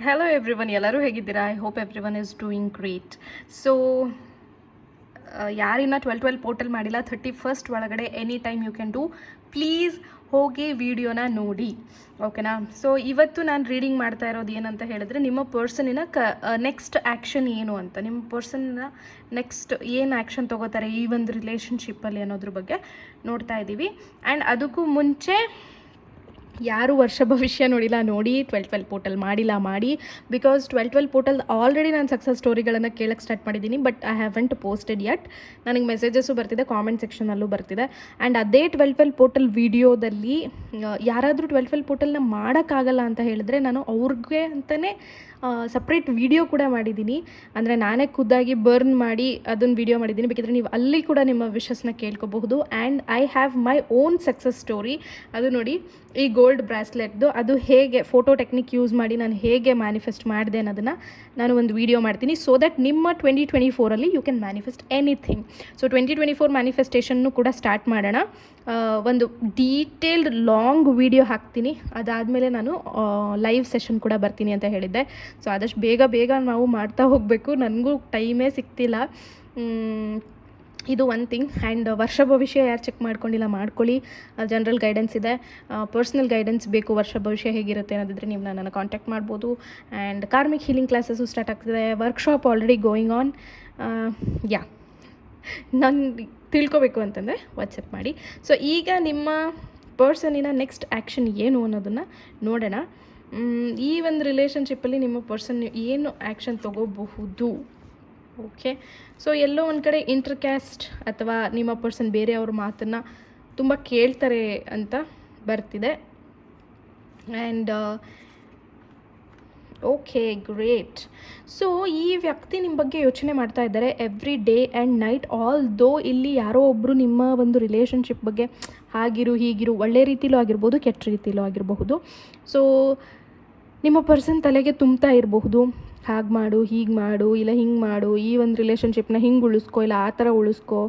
Hello everyone, ಎಲ್ಲರೂ ಹೇಗಿದ್ದೀರಾ? I hope everyone is doing great. So ಯಾರಿನ್ನ 12 ಪೋರ್ಟಲ್ ಮಾಡಿಲ್ಲ, 31st ಒಳಗಡೆ any time you can do. Please ಹೋಗಿ ವಿಡಿಯೋನ ನೋಡಿ, ಓಕೆನಾ? ಸೊ ಇವತ್ತು ನಾನು ರೀಡಿಂಗ್ ಮಾಡ್ತಾ ಇರೋದು ಏನಂತ ಹೇಳಿದ್ರೆ, ನಿಮ್ಮ ಪರ್ಸನಿನ ನೆಕ್ಸ್ಟ್ ಆ್ಯಕ್ಷನ್ ಏನು ಅಂತ, ನಿಮ್ಮ ಪರ್ಸನ್ನ ನೆಕ್ಸ್ಟ್ ಏನು ಆ್ಯಕ್ಷನ್ ತೊಗೋತಾರೆ ಈ ಒಂದು ರಿಲೇಷನ್ಶಿಪ್ಪಲ್ಲಿ ಅನ್ನೋದ್ರ ಬಗ್ಗೆ ನೋಡ್ತಾ ಇದ್ದೀವಿ. ಆ್ಯಂಡ್ ಅದಕ್ಕೂ ಮುಂಚೆ ಯಾರು ವರ್ಷ ಭವಿಷ್ಯ ನೋಡಿಲ್ಲ ನೋಡಿ, 12 ಪೋರ್ಟಲ್ ಮಾಡಿಲ್ಲ ಮಾಡಿ. ಬಿಕಾಸ್ 12 ಪೋರ್ಟಲ್ ಆಲ್ರೆಡಿ ನಾನು ಸಕ್ಸಸ್ ಸ್ಟೋರಿಗಳನ್ನು ಕೇಳಕ್ಕೆ ಸ್ಟಾರ್ಟ್ ಮಾಡಿದ್ದೀನಿ, but I haven't posted yet. ನನಗೆ ಮೆಸೇಜಸ್ಸು ಬರ್ತಿದೆ, ಕಾಮೆಂಟ್ ಸೆಕ್ಷನಲ್ಲೂ ಬರ್ತಿದೆ. ಆ್ಯಂಡ್ ಅದೇ 12 ಪೋರ್ಟಲ್ ವೀಡಿಯೋದಲ್ಲಿ ಯಾರಾದರೂ 12 ಪೋರ್ಟಲ್ನ ಮಾಡೋಕ್ಕಾಗಲ್ಲ ಅಂತ ಹೇಳಿದ್ರೆ, ನಾನು ಅವ್ರಿಗೆ ಅಂತಲೇ ಸಪ್ರೇಟ್ ವಿಡಿಯೋ ಕೂಡ ಮಾಡಿದ್ದೀನಿ. ಅಂದರೆ ನಾನೇ ಖುದ್ದಾಗಿ ಬರ್ನ್ ಮಾಡಿ ಅದನ್ನು ವಿಡಿಯೋ ಮಾಡಿದ್ದೀನಿ. ಬೇಕಿದ್ರೆ ನೀವು ಅಲ್ಲಿ ಕೂಡ ನಿಮ್ಮ ವಿಶಸ್ನ ಕೇಳ್ಕೋಬಹುದು. And I have my own success story. ಅದು ನೋಡಿ, ಈ ಗೋಲ್ಡ್ ಬ್ರಾಸ್ಲೆಟ್ದು ಅದು ಹೇಗೆ ಫೋಟೋ ಟೆಕ್ನಿಕ್ ಯೂಸ್ ಮಾಡಿ ನಾನು ಹೇಗೆ ಮ್ಯಾನಿಫೆಸ್ಟ್ ಮಾಡಿದೆ ಅನ್ನೋದನ್ನು ನಾನು ಒಂದು ವಿಡಿಯೋ ಮಾಡ್ತೀನಿ. ಸೊ ದ್ಯಾಟ್ ನಿಮ್ಮ 2024ಅಲ್ಲಿ you can manifest anything. So 2024 ಮ್ಯಾನಿಫೆಸ್ಟೇಷನ್ನು ಕೂಡ ಸ್ಟಾರ್ಟ್ ಮಾಡೋಣ. ಒಂದು ಡೀಟೇಲ್ಡ್ ಲಾಂಗ್ ವಿಡಿಯೋ ಹಾಕ್ತೀನಿ. ಅದಾದಮೇಲೆ ನಾನು ಲೈವ್ ಸೆಷನ್ ಕೂಡ ಬರ್ತೀನಿ ಅಂತ ಹೇಳಿದ್ದೆ. ಸೊ ಆದಷ್ಟು ಬೇಗ ನಾವು ಮಾಡ್ತಾ ಹೋಗಬೇಕು. ನನಗೂ ಟೈಮೇ ಸಿಗ್ತಿಲ್ಲ. ಇದು ಒಂದು ಥಿಂಗ್. ಆ್ಯಂಡ್ ವರ್ಷ ಭವಿಷ್ಯ ಯಾರು ಚೆಕ್ ಮಾಡ್ಕೊಂಡಿಲ್ಲ ಮಾಡ್ಕೊಳ್ಳಿ. ಜನರಲ್ ಗೈಡೆನ್ಸ್ ಇದೆ. ಪರ್ಸ್ನಲ್ ಗೈಡೆನ್ಸ್ ಬೇಕು, ವರ್ಷ ಭವಿಷ್ಯ ಹೇಗಿರುತ್ತೆ ಅನ್ನೋದಿದ್ರೆ ನೀವು ನನ್ನನ್ನು ಕಾಂಟ್ಯಾಕ್ಟ್ ಮಾಡ್ಬೋದು. And karmic healing classes start ಆಗ್ತಿದೆ. Workshop already going on. Yeah, ನಾನು ತಿಳ್ಕೊಬೇಕು ಅಂತಂದರೆ ವಾಟ್ಸಪ್ ಮಾಡಿ. ಸೊ ಈಗ ನಿಮ್ಮ ಪರ್ಸನಿನ ನೆಕ್ಸ್ಟ್ ಆ್ಯಕ್ಷನ್ ಏನು ಅನ್ನೋದನ್ನು ನೋಡೋಣ. ಈ ಒಂದು ರಿಲೇಷನ್ಶಿಪ್ಪಲ್ಲಿ ನಿಮ್ಮ ಪರ್ಸನ್ ಏನು ಆ್ಯಕ್ಷನ್ ತೊಗೋಬಹುದು? ಓಕೆ, ಸೊ ಎಲ್ಲೋ ಒಂದು ಕಡೆ ಇಂಟರ್ ಕ್ಯಾಸ್ಟ್ ಅಥವಾ ನಿಮ್ಮ ಪರ್ಸನ್ ಬೇರೆಯವ್ರ ಮಾತನ್ನು ತುಂಬ ಕೇಳ್ತಾರೆ ಅಂತ ಬರ್ತಿದೆ. And okay, great. ಸೊ ಈ ವ್ಯಕ್ತಿ ನಿಮ್ಮ ಬಗ್ಗೆ ಯೋಚನೆ ಮಾಡ್ತಾ ಇದ್ದಾರೆ every day and night. All ದೋ ಇಲ್ಲಿ ಯಾರೋ ಒಬ್ಬರು ನಿಮ್ಮ ಒಂದು ರಿಲೇಷನ್ಶಿಪ್ ಬಗ್ಗೆ ಹಾಗಿರು ಹೀಗಿರು, ಒಳ್ಳೆ ರೀತಿಲೂ ಆಗಿರ್ಬೋದು, ಕೆಟ್ಟ ರೀತಿಲೂ ಆಗಿರಬಹುದು. ಸೊ ನಿಮ್ಮ ಪರ್ಸನ್ ತಲೆಗೆ ತುಂಬ್ತಾ ಇರಬಹುದು, ಹಾಗೆ ಮಾಡು, ಹೀಗೆ ಮಾಡು, ಇಲ್ಲ ಹಿಂಗೆ ಮಾಡು, ಈ ಒಂದು ರಿಲೇಷನ್ಶಿಪ್ನ ಹಿಂಗೆ ಉಳಿಸ್ಕೊ, ಇಲ್ಲ ಆ ಥರ ಉಳಿಸ್ಕೊ,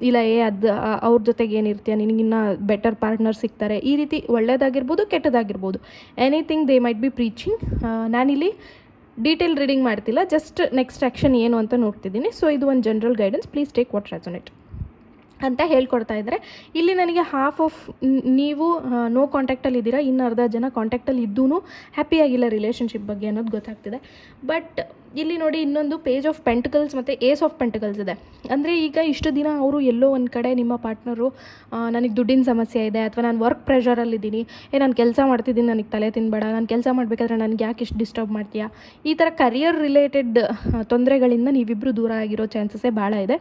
ಇಲ್ಲ ಅದು ಅವ್ರ ಜೊತೆಗೆ ಏನಿರ್ತೀಯ, ನಿನಗಿನ್ನ ಬೆಟರ್ ಪಾರ್ಟ್ನರ್ ಸಿಗ್ತಾರೆ. ಈ ರೀತಿ ಒಳ್ಳೆಯದಾಗಿರ್ಬೋದು, ಕೆಟ್ಟದಾಗಿರ್ಬೋದು, anything they might be preaching. ನಾನಿಲ್ಲಿ ಡೀಟೇಲ್ ರೀಡಿಂಗ್ ಮಾಡ್ತಿಲ್ಲ, ಜಸ್ಟ್ ನೆಕ್ಸ್ಟ್ ಆ್ಯಕ್ಷನ್ ಏನು ಅಂತ ನೋಡ್ತಿದ್ದೀನಿ. ಸೊ ಇದು ಒಂದು general guidance, please take what resonate ಅಂತ ಹೇಳ್ಕೊಡ್ತಾ ಇದ್ದಾರೆ. ಇಲ್ಲಿ ನನಗೆ ಹಾಫ್ ಆಫ್ ನೀವು ನೋ ಕಾಂಟ್ಯಾಕ್ಟಲ್ಲಿ ಇದ್ದೀರಾ, ಇನ್ನು ಅರ್ಧ ಜನ ಕಾಂಟ್ಯಾಕ್ಟಲ್ಲಿ ಇದ್ದೂ ಹ್ಯಾಪಿಯಾಗಿಲ್ಲ ರಿಲೇಷನ್ಶಿಪ್ ಬಗ್ಗೆ ಅನ್ನೋದು ಗೊತ್ತಾಗ್ತಿದೆ. ಬಟ್ ಇಲ್ಲಿ ನೋಡಿ, ಇನ್ನೊಂದು ಪೇಜ್ ಆಫ್ ಪೆಂಟಿಕಲ್ಸ್ ಮತ್ತು ಏಸ್ ಆಫ್ ಪೆಂಟಿಕಲ್ಸ್ ಇದೆ. ಅಂದರೆ ಈಗ ಇಷ್ಟು ದಿನ ಅವರು ಎಲ್ಲೋ ಒಂದು ಕಡೆ ನಿಮ್ಮ ಪಾರ್ಟ್ನರು ನನಗೆ ದುಡ್ಡಿನ ಸಮಸ್ಯೆ ಇದೆ, ಅಥವಾ ನಾನು ವರ್ಕ್ ಪ್ರೆಷರಲ್ಲಿದ್ದೀನಿ, ನಾನು ಕೆಲಸ ಮಾಡ್ತಿದ್ದೀನಿ, ನನಗೆ ತಲೆ ತಿನ್ನಬೇಡ, ನಾನು ಕೆಲಸ ಮಾಡಬೇಕಾದ್ರೆ ನನಗೆ ಯಾಕೆ ಇಷ್ಟು ಡಿಸ್ಟರ್ಬ್ ಮಾಡ್ತೀಯಾ, ಈ ಥರ ಕರಿಯರ್ ರಿಲೇಟೆಡ್ ತೊಂದರೆಗಳಿಂದ ನೀವಿಬ್ಬರು ದೂರ ಆಗಿರೋ ಚಾನ್ಸಸ್ಸೇ ಭಾಳ ಇದೆ.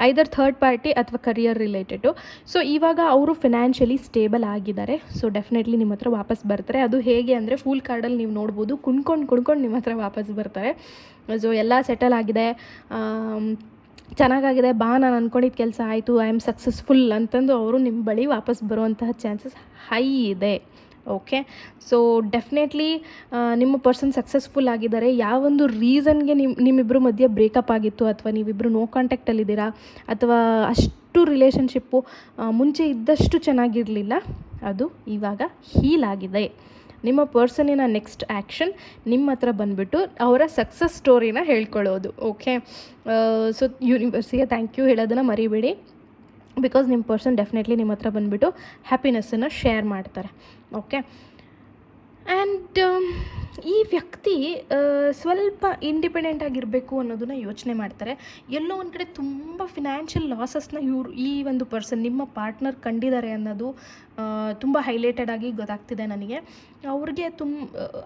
ಐದರ್ ಥರ್ಡ್ ಪಾರ್ಟಿ ಅಥವಾ ಕರಿಯರ್ ರಿಲೇಟೆಡು. ಸೊ ಇವಾಗ ಅವರು ಫಿನಾನ್ಷಿಯಲಿ ಸ್ಟೇಬಲ್ ಆಗಿದ್ದಾರೆ. ಸೊ ಡೆಫಿನೆಟ್ಲಿ ನಿಮ್ಮ ಹತ್ರ ವಾಪಸ್ ಬರ್ತಾರೆ. ಅದು ಹೇಗೆ ಅಂದರೆ, ಫುಲ್ ಕಾರ್ಡಲ್ಲಿ ನೀವು ನೋಡ್ಬೋದು, ಕುಣ್ಕೊಂಡು ನಿಮ್ಮ ಹತ್ರ ವಾಪಸ್ ಬರ್ತಾರೆ. ಸೊ ಎಲ್ಲ ಸೆಟಲ್ ಆಗಿದೆ, ಚೆನ್ನಾಗಾಗಿದೆ, ಬಾ ನಾನು ಅಂದ್ಕೊಂಡಿದ್ದ ಕೆಲಸ ಆಯಿತು, ಐ ಆಮ್ ಸಕ್ಸಸ್ಫುಲ್ ಅಂತಂದು ಅವರು ನಿಮ್ಮ ಬಳಿ ವಾಪಸ್ ಬರುವಂತಹ ಚಾನ್ಸಸ್ ಹೈ ಇದೆ. ಓಕೆ, ಸೊ ಡೆಫಿನೆಟ್ಲಿ ನಿಮ್ಮ ಪರ್ಸನ್ ಸಕ್ಸಸ್ಫುಲ್ ಆಗಿದ್ದಾರೆ. ಯಾವೊಂದು ರೀಸನ್ಗೆ ನಿಮ್ಮಿಬ್ಬರ ಮಧ್ಯೆ ಬ್ರೇಕಪ್ ಆಗಿತ್ತು, ಅಥವಾ ನೀವಿಬ್ಬರು ನೋ ಕಾಂಟ್ಯಾಕ್ಟಲ್ಲಿದ್ದೀರಾ, ಅಥವಾ ಅಷ್ಟು ರಿಲೇಷನ್ಶಿಪ್ಪು ಮುಂಚೆ ಇದ್ದಷ್ಟು ಚೆನ್ನಾಗಿರಲಿಲ್ಲ, ಅದು ಇವಾಗ ಹೀಲ್ ಆಗಿದೆ. ನಿಮ್ಮ ಪರ್ಸನಿನ ನೆಕ್ಸ್ಟ್ ಆ್ಯಕ್ಷನ್ ನಿಮ್ಮ ಹತ್ರ ಬಂದುಬಿಟ್ಟು ಅವರ ಸಕ್ಸಸ್ ಸ್ಟೋರಿನ ಹೇಳ್ಕೊಳ್ಳೋದು. ಓಕೆ, ಸೊ ಯೂನಿವರ್ಸಿಗೆ ಥ್ಯಾಂಕ್ ಯು ಹೇಳೋದನ್ನು ಮರಿಬೇಡಿ. ಬಿಕಾಸ್ ನಿಮ್ಮ ಪರ್ಸನ್ ಡೆಫಿನೆಟ್ಲಿ ನಿಮ್ಮ ಹತ್ರ ಬಂದುಬಿಟ್ಟು ಹ್ಯಾಪಿನೆಸ್ಸನ್ನು ಶೇರ್ ಮಾಡ್ತಾರೆ. ಓಕೆ, ಆ್ಯಂಡ್ ಈ ವ್ಯಕ್ತಿ ಸ್ವಲ್ಪ ಇಂಡಿಪೆಂಡೆಂಟ್ ಆಗಿರಬೇಕು ಅನ್ನೋದನ್ನ ಯೋಚನೆ ಮಾಡ್ತಾರೆ. ಎಲ್ಲೋ ಒಂದು ಕಡೆ ತುಂಬ ಫಿನಾನ್ಷಿಯಲ್ ಲಾಸಸ್ನ ಈ ಒಂದು ಪರ್ಸನ್ ನಿಮ್ಮ ಪಾರ್ಟ್ನರ್ ಕಂಡಿದ್ದಾರೆ ಅನ್ನೋದು ತುಂಬ ಹೈಲೈಟೆಡ್ ಆಗಿ ಗೊತ್ತಾಗ್ತಿದೆ ನನಗೆ. ಅವ್ರಿಗೆ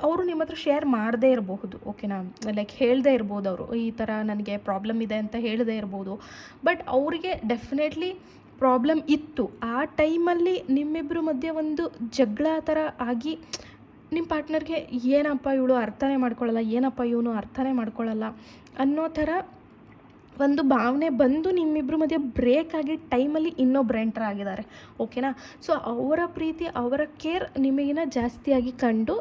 ಅವರು ನಿಮ್ಮ ಹತ್ರ ಶೇರ್ ಮಾಡದೇ ಇರಬಹುದು, ಓಕೆನಾ, ಲೈಕ್ ಹೇಳದೇ ಇರ್ಬೋದು, ಅವರು ಈ ಥರ ನನಗೆ ಪ್ರಾಬ್ಲಮ್ ಇದೆ ಅಂತ ಹೇಳದೇ ಇರ್ಬೋದು. ಬಟ್ ಅವರಿಗೆ ಡೆಫಿನೆಟ್ಲಿ ಪ್ರಾಬ್ಲಮ್ ಇತ್ತು. ಆ ಟೈಮಲ್ಲಿ ನಿಮ್ಮಿಬ್ಬರ ಮಧ್ಯೆ ಒಂದು ಜಗಳ ಥರ ಆಗಿ ನಿಮ್ಮ ಪಾರ್ಟ್ನರ್ಗೆ ಏನಪ್ಪ ಇವಳು ಅರ್ಥನೇ ಮಾಡ್ಕೊಳ್ಳಲ್ಲ, ಏನಪ್ಪ ಇವನು ಅರ್ಥನೇ ಮಾಡ್ಕೊಳ್ಳಲ್ಲ ಅನ್ನೋ ಥರ ಒಂದು ಭಾವನೆ ಬಂದು ನಿಮ್ಮಿಬ್ಬರ ಮಧ್ಯೆ ಬ್ರೇಕ್ ಆಗಿ ಟೈಮಲ್ಲಿ ಇನ್ನೊಬ್ರು ಎಂಟರ್ ಆಗಿದ್ದಾರೆ. ಓಕೆನಾ, ಸೊ ಅವರ ಪ್ರೀತಿ, ಅವರ ಕೇರ್ ನಿಮಗಿನ ಜಾಸ್ತಿಯಾಗಿ ಕಂಡು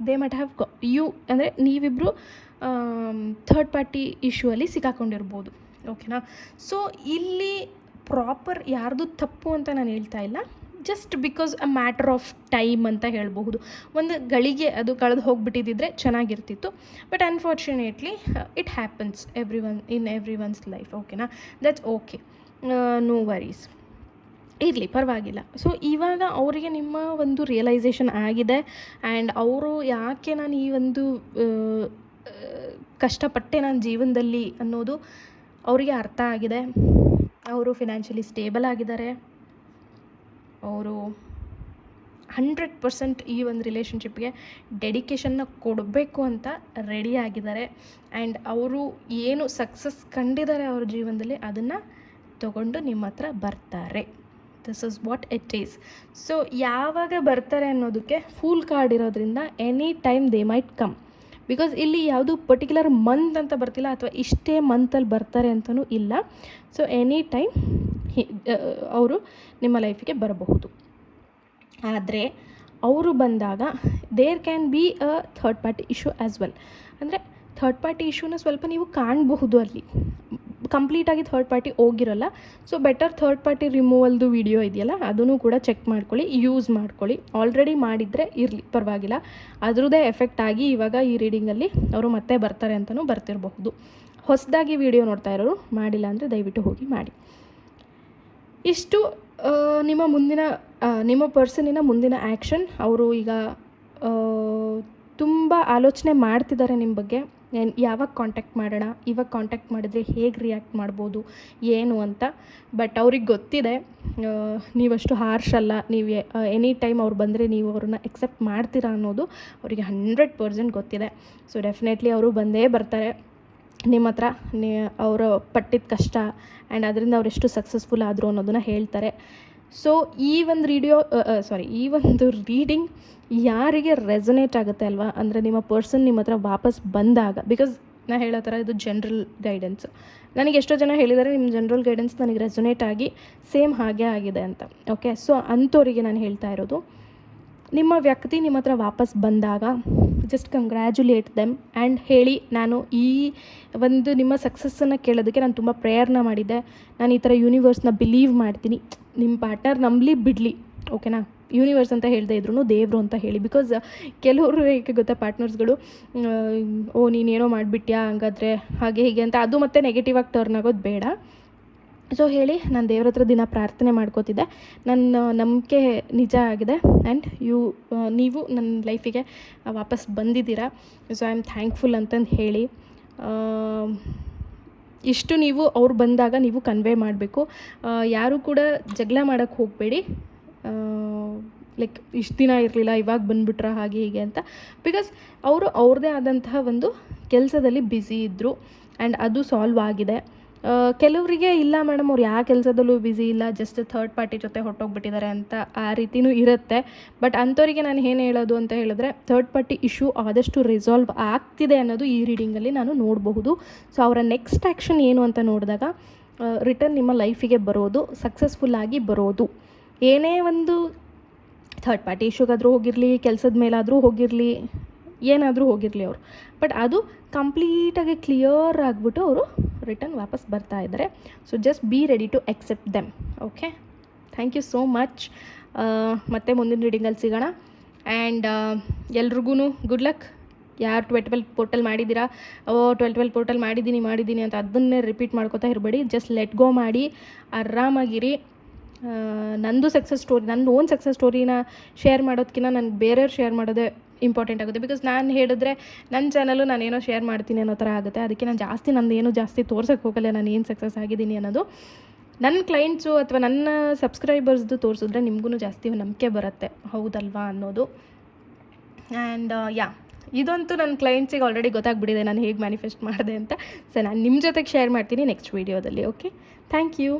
ದೇ ಮಟ್ ಹ್ಯಾವ್ ಅಂದರೆ ನೀವಿಬ್ಬರು ಥರ್ಡ್ ಪಾರ್ಟಿ ಇಶ್ಯೂ ಅಲ್ಲಿ ಸಿಕ್ಕಾಕೊಂಡಿರ್ಬೋದು. ಓಕೆನಾ, ಸೊ ಇಲ್ಲಿ ಪ್ರಾಪರ್ ಯಾರ್ದು ತಪ್ಪು ಅಂತ ನಾನು ಹೇಳ್ತಾ ಇಲ್ಲ, just because a matter of time ಅಂತ ಹೇಳಬಹುದು. ಒಂದು ಗಳಿಗೆ ಅದು ಕಳೆದು ಹೋಗಿಬಿಟ್ಟಿದ್ದಿದ್ರೆ ಚೆನ್ನಾಗಿರ್ತಿತ್ತು. But unfortunately it happens every once life. ಓಕೆನಾ, ದಟ್ಸ್ ಓಕೆ, ನೋ ವರೀಸ್, ಇರಲಿ, ಪರವಾಗಿಲ್ಲ. ಸೊ ಇವಾಗ ಅವರಿಗೆ ನಿಮ್ಮ ಒಂದು ರಿಯಲೈಸೇಷನ್ ಆಗಿದೆ ಆ್ಯಂಡ್ ಅವರು ಯಾಕೆ ನಾನು ಈ ಒಂದು ಕಷ್ಟಪಟ್ಟೆ ನಾನು ಜೀವನದಲ್ಲಿ ಅನ್ನೋದು ಅವರಿಗೆ ಅರ್ಥ ಆಗಿದೆ. ಅವರು ಫಿನಾನ್ಷಿಯಲಿ ಸ್ಟೇಬಲ್ ಆಗಿದ್ದಾರೆ. ಅವರು 100% ಈ ಒಂದು ರಿಲೇಷನ್ಶಿಪ್ಗೆ ಡೆಡಿಕೇಶನ್ನ ಕೊಡಬೇಕು ಅಂತ ರೆಡಿ ಆಗಿದ್ದಾರೆ. ಆ್ಯಂಡ್ ಅವರು ಏನು ಸಕ್ಸಸ್ ಕಂಡಿದ್ದಾರೆ ಅವ್ರ ಜೀವನದಲ್ಲಿ ಅದನ್ನು ತಗೊಂಡು ನಿಮ್ಮ ಹತ್ರ ಬರ್ತಾರೆ. This is what it is. So ಯಾವಾಗ ಬರ್ತಾರೆ ಅನ್ನೋದಕ್ಕೆ ಫೂಲ್ ಕಾರ್ಡ್ ಇರೋದ್ರಿಂದ any time they might come. Because ಇಲ್ಲಿ ಯಾವುದು ಪರ್ಟಿಕ್ಯುಲರ್ ಮಂತ್ ಅಂತ ಬರ್ತಿಲ್ಲ, ಅಥವಾ ಇಷ್ಟೇ ಮಂತಲ್ಲಿ ಬರ್ತಾರೆ ಅಂತಲೂ ಇಲ್ಲ. ಸೊ ಎನಿ ಟೈಮ್ ಅವರು ನಿಮ್ಮ ಲೈಫಿಗೆ ಬರಬಹುದು. ಆದರೆ ಅವರು ಬಂದಾಗ there can be a third party issue as well. ಅಂದರೆ ಥರ್ಡ್ ಪಾರ್ಟಿ ಇಶ್ಯೂನ ಸ್ವಲ್ಪ ನೀವು ಕಾಣಬಹುದು ಅಲ್ಲಿ. ಕಂಪ್ಲೀಟಾಗಿ ಥರ್ಡ್ ಪಾರ್ಟಿ ಹೋಗಿರಲ್ಲ. ಸೊ ಬೆಟರ್ ಥರ್ಡ್ ಪಾರ್ಟಿ ರಿಮೂವಲ್ದು ವಿಡಿಯೋ ಇದೆಯಲ್ಲ, ಅದನ್ನು ಕೂಡ ಚೆಕ್ ಮಾಡ್ಕೊಳ್ಳಿ, ಯೂಸ್ ಮಾಡ್ಕೊಳ್ಳಿ. ಆಲ್ರೆಡಿ ಮಾಡಿದರೆ ಇರಲಿ, ಪರವಾಗಿಲ್ಲ. ಅದರದ್ದೇ ಎಫೆಕ್ಟ್ ಆಗಿ ಇವಾಗ ಈ ರೀಡಿಂಗಲ್ಲಿ ಅವರು ಮತ್ತೆ ಬರ್ತಾರೆ ಅಂತಲೂ ಬರ್ತಿರಬಹುದು. ಹೊಸದಾಗಿ ವಿಡಿಯೋ ನೋಡ್ತಾ ಇರೋರು ಮಾಡಿಲ್ಲ ಅಂದರೆ ದಯವಿಟ್ಟು ಹೋಗಿ ಮಾಡಿ. ಇಷ್ಟು ನಿಮ್ಮ ಪರ್ಸನಿನ ಮುಂದಿನ ಆ್ಯಕ್ಷನ್. ಅವರು ಈಗ ತುಂಬ ಆಲೋಚನೆ ಮಾಡ್ತಿದ್ದಾರೆ ನಿಮ್ಮ ಬಗ್ಗೆ. ಯಾವಾಗ ಕಾಂಟ್ಯಾಕ್ಟ್ ಮಾಡೋಣ, ಇವಾಗ ಕಾಂಟ್ಯಾಕ್ಟ್ ಮಾಡಿದರೆ ಹೇಗೆ ರಿಯಾಕ್ಟ್ ಮಾಡ್ಬೋದು ಏನು ಅಂತ. ಬಟ್ ಅವ್ರಿಗೆ ಗೊತ್ತಿದೆ ನೀವಷ್ಟು ಹಾರ್ಶ್ ಅಲ್ಲ, ನೀವು ಎನಿ ಟೈಮ್ ಅವ್ರು ಬಂದರೆ ನೀವು ಅವ್ರನ್ನ ಎಕ್ಸೆಪ್ಟ್ ಮಾಡ್ತೀರಾ ಅನ್ನೋದು ಅವರಿಗೆ 100% ಗೊತ್ತಿದೆ. ಸೊ ಡೆಫಿನೆಟ್ಲಿ ಅವರು ಬಂದೇ ಬರ್ತಾರೆ ನಿಮ್ಮ ಹತ್ರ. ಅವರು ಪಟ್ಟಿದ ಕಷ್ಟ ಆ್ಯಂಡ್ ಅದರಿಂದ ಅವರೆಷ್ಟು ಸಕ್ಸಸ್ಫುಲ್ ಆದರು ಅನ್ನೋದನ್ನು ಹೇಳ್ತಾರೆ. ಸೊ ಈ ಒಂದು ರೀಡಿಂಗ್ ಯಾರಿಗೆ ರೆಸೊನೇಟ್ ಆಗುತ್ತೆ ಅಲ್ವಾ, ಅಂದರೆ ನಿಮ್ಮ ಪರ್ಸನ್ ನಿಮ್ಮ ಹತ್ರ ವಾಪಸ್ ಬಂದಾಗ, ಬಿಕಾಸ್ ನಾ ಹೇಳೋ ಥರ ಇದು ಜನರಲ್ ಗೈಡೆನ್ಸು. ನನಗೆ ಎಷ್ಟೋ ಜನ ಹೇಳಿದ್ದಾರೆ ನಿಮ್ಮ ಜನರಲ್ ಗೈಡೆನ್ಸ್ ನನಗೆ ರೆಸೊನೇಟ್ ಆಗಿ ಸೇಮ್ ಹಾಗೆ ಆಗಿದೆ ಅಂತ. ಓಕೆ, ಸೊ ಅಂಥವರಿಗೆ ನಾನು ಹೇಳ್ತಾ ಇರೋದು, ನಿಮ್ಮ ವ್ಯಕ್ತಿ ನಿಮ್ಮ ಹತ್ರ ವಾಪಸ್ ಬಂದಾಗ ಜಸ್ಟ್ ಕಂಗ್ರ್ಯಾಚುಲೇಟ್ ದೆಮ್ ಆ್ಯಂಡ್ ಹೇಳಿ, ನಾನು ಈ ಒಂದು ನಿಮ್ಮ ಸಕ್ಸಸ್ಸನ್ನು ಕೇಳೋದಕ್ಕೆ ನಾನು ತುಂಬ ಪ್ರಯತ್ನ ಮಾಡಿದ್ದೆ, ನಾನು ಈ ಥರ ಯೂನಿವರ್ಸ್ನ ಬಿಲೀವ್ ಮಾಡ್ತೀನಿ, ನಿಮ್ಮ ಪಾರ್ಟ್ನರ್ ನಂಬಲಿ ಬಿಡಲಿ, ಓಕೆನಾ, ಯೂನಿವರ್ಸ್ ಅಂತ ಹೇಳ್ತಾ ಇದ್ರು ದೇವರು ಅಂತ ಹೇಳಿ. ಬಿಕಾಸ್ ಕೆಲವರು ಏಕೆ ಗೊತ್ತಾ, ಪಾರ್ಟ್ನರ್ಸ್ಗಳು ನೀನೇನೋ ಮಾಡಿಬಿಟ್ಯಾ ಹಂಗಾದ್ರೆ ಹಾಗೆ ಹೀಗೆ ಅಂತ, ಅದು ಮತ್ತೆ ನೆಗೆಟಿವ್ ಆಗಿ ಟರ್ನ್ ಆಗೋದು ಬೇಡ. ಸೊ ಹೇಳಿ, ನಾನು ದೇವ್ರ ಹತ್ರ ದಿನ ಪ್ರಾರ್ಥನೆ ಮಾಡ್ಕೋತಿದ್ದೆ, ನನ್ನ ನಂಬಿಕೆ ನಿಜ ಆಗಿದೆ ಆ್ಯಂಡ್ ನೀವು ನನ್ನ ಲೈಫಿಗೆ ವಾಪಸ್ ಬಂದಿದ್ದೀರಾ, ಸೊ ಐ ಆಮ್ ಥ್ಯಾಂಕ್ಫುಲ್ ಅಂತಂದು ಹೇಳಿ. ಇಷ್ಟು ನೀವು ಅವ್ರು ಬಂದಾಗ ನೀವು ಕನ್ವೆ ಮಾಡಬೇಕು. ಯಾರೂ ಕೂಡ ಜಗಳ ಮಾಡೋಕ್ಕೆ ಹೋಗಬೇಡಿ. ಲೈಕ್ ಇಷ್ಟು ದಿನ ಇರಲಿಲ್ಲ ಇವಾಗ ಬಂದುಬಿಟ್ರ ಹಾಗೆ ಹೀಗೆ ಅಂತ. ಬಿಕಾಸ್ ಅವರು ಅವ್ರದ್ದೇ ಆದಂತಹ ಒಂದು ಕೆಲಸದಲ್ಲಿ ಬ್ಯುಸಿ ಇದ್ದರು ಆ್ಯಂಡ್ ಅದು ಸಾಲ್ವ್ ಆಗಿದೆ. ಕೆಲವರಿಗೆ ಇಲ್ಲ ಮೇಡಮ್, ಅವ್ರು ಯಾವ ಕೆಲಸದಲ್ಲೂ ಬ್ಯುಸಿ ಇಲ್ಲ, ಜಸ್ಟ್ ಥರ್ಡ್ ಪಾರ್ಟಿ ಜೊತೆ ಹೊರಟೋಗ್ಬಿಟ್ಟಿದ್ದಾರೆ ಅಂತ ಆ ರೀತಿಯೂ ಇರುತ್ತೆ. ಬಟ್ ಅಂಥವರಿಗೆ ನಾನು ಏನು ಹೇಳೋದು ಅಂತ ಹೇಳಿದ್ರೆ, ಥರ್ಡ್ ಪಾರ್ಟಿ ಇಶ್ಯೂ ಆದಷ್ಟು ರಿಸಾಲ್ವ್ ಆಗ್ತಿದೆ ಅನ್ನೋದು ಈ ರೀಡಿಂಗಲ್ಲಿ ನಾನು ನೋಡಬಹುದು. ಸೊ ಅವರ ನೆಕ್ಸ್ಟ್ ಆ್ಯಕ್ಷನ್ ಏನು ಅಂತ ನೋಡಿದಾಗ ರಿಟರ್ನ್ ನಿಮ್ಮ ಲೈಫಿಗೆ ಬರೋದು, ಸಕ್ಸಸ್ಫುಲ್ಲಾಗಿ ಬರೋದು. ಏನೇ ಒಂದು ಥರ್ಡ್ ಪಾರ್ಟಿ ಇಶ್ಯೂಗಾದರೂ ಹೋಗಿರಲಿ, ಕೆಲಸದ ಮೇಲಾದರೂ ಹೋಗಿರಲಿ, ಏನಾದರೂ ಹೋಗಿರಲಿ ಅವರು, ಬಟ್ ಅದು ಕಂಪ್ಲೀಟಾಗಿ ಕ್ಲಿಯರ್ ಆಗಿಬಿಟ್ಟು ಅವರು ರಿಟರ್ನ್ ವಾಪಸ್ ಬರ್ತಾ ಇದ್ದಾರೆ. So just be ready to accept them. Okay, thank you so much. ಮತ್ತೆ ಮುಂದಿನ ರೀಡಿಂಗಲ್ಲಿ ಸಿಗೋಣ. ಆ್ಯಂಡ್ ಎಲ್ರಿಗೂ ಗುಡ್ ಲಕ್. ಯಾರು 12 ಪೋರ್ಟಲ್ ಮಾಡಿದ್ದೀರಾ, 12 ಪೋರ್ಟಲ್ ಮಾಡಿದ್ದೀನಿ ಅಂತ ಅದನ್ನೇ ರಿಪೀಟ್ ಮಾಡ್ಕೋತಾ ಇರಬೇಡಿ. ಜಸ್ಟ್ ಲೆಟ್ ಗೋ ಮಾಡಿ ಆರಾಮಾಗಿರಿ. ನಂದು ಓನ್ ಸಕ್ಸಸ್ ಸ್ಟೋರಿನ ಶೇರ್ ಮಾಡೋದಕ್ಕಿಂತ ನನಗೆ ಬೇರೆಯವ್ರು ಶೇರ್ ಮಾಡೋದೇ ಇಂಪಾರ್ಟೆಂಟ್ ಆಗುತ್ತೆ. ಬಿಕಾಸ್ ನಾನು ಹೇಳಿದ್ರೆ ನನ್ನ ಚಾನಲು ನಾನೇನೋ ಶೇರ್ ಮಾಡ್ತೀನಿ ಅನ್ನೋ ಥರ ಆಗುತ್ತೆ. ಅದಕ್ಕೆ ನಾನು ನಂದೇನು ಜಾಸ್ತಿ ತೋರ್ಸೋಕ್ಕೆ ಹೋಗಲ್ಲ ನಾನು ಏನು ಸಕ್ಸಸ್ ಆಗಿದ್ದೀನಿ ಅನ್ನೋದು. ನನ್ನ ಕ್ಲೈಂಟ್ಸು ಅಥವಾ ನನ್ನ ಸಬ್ಸ್ಕ್ರೈಬರ್ಸ್ದು ತೋರಿಸಿದ್ರೆ ನಿಮಗೂ ಜಾಸ್ತಿ ನಂಬಿಕೆ ಬರುತ್ತೆ, ಹೌದಲ್ವಾ ಅನ್ನೋದು. ಆ್ಯಂಡ್ ಇದಂತೂ ನನ್ನ ಕ್ಲೈಂಟ್ಸಿಗೆ ಆಲ್ರೆಡಿ ಗೊತ್ತಾಗ್ಬಿಟ್ಟಿದೆ ನಾನು ಹೇಗೆ ಮ್ಯಾನಿಫೆಸ್ಟ್ ಮಾಡಿದೆ ಅಂತ. ಸೊ ನಾನು ನಿಮ್ಮ ಜೊತೆಗೆ ಶೇರ್ ಮಾಡ್ತೀನಿ ನೆಕ್ಸ್ಟ್ ವೀಡಿಯೋದಲ್ಲಿ. Okay, thank you.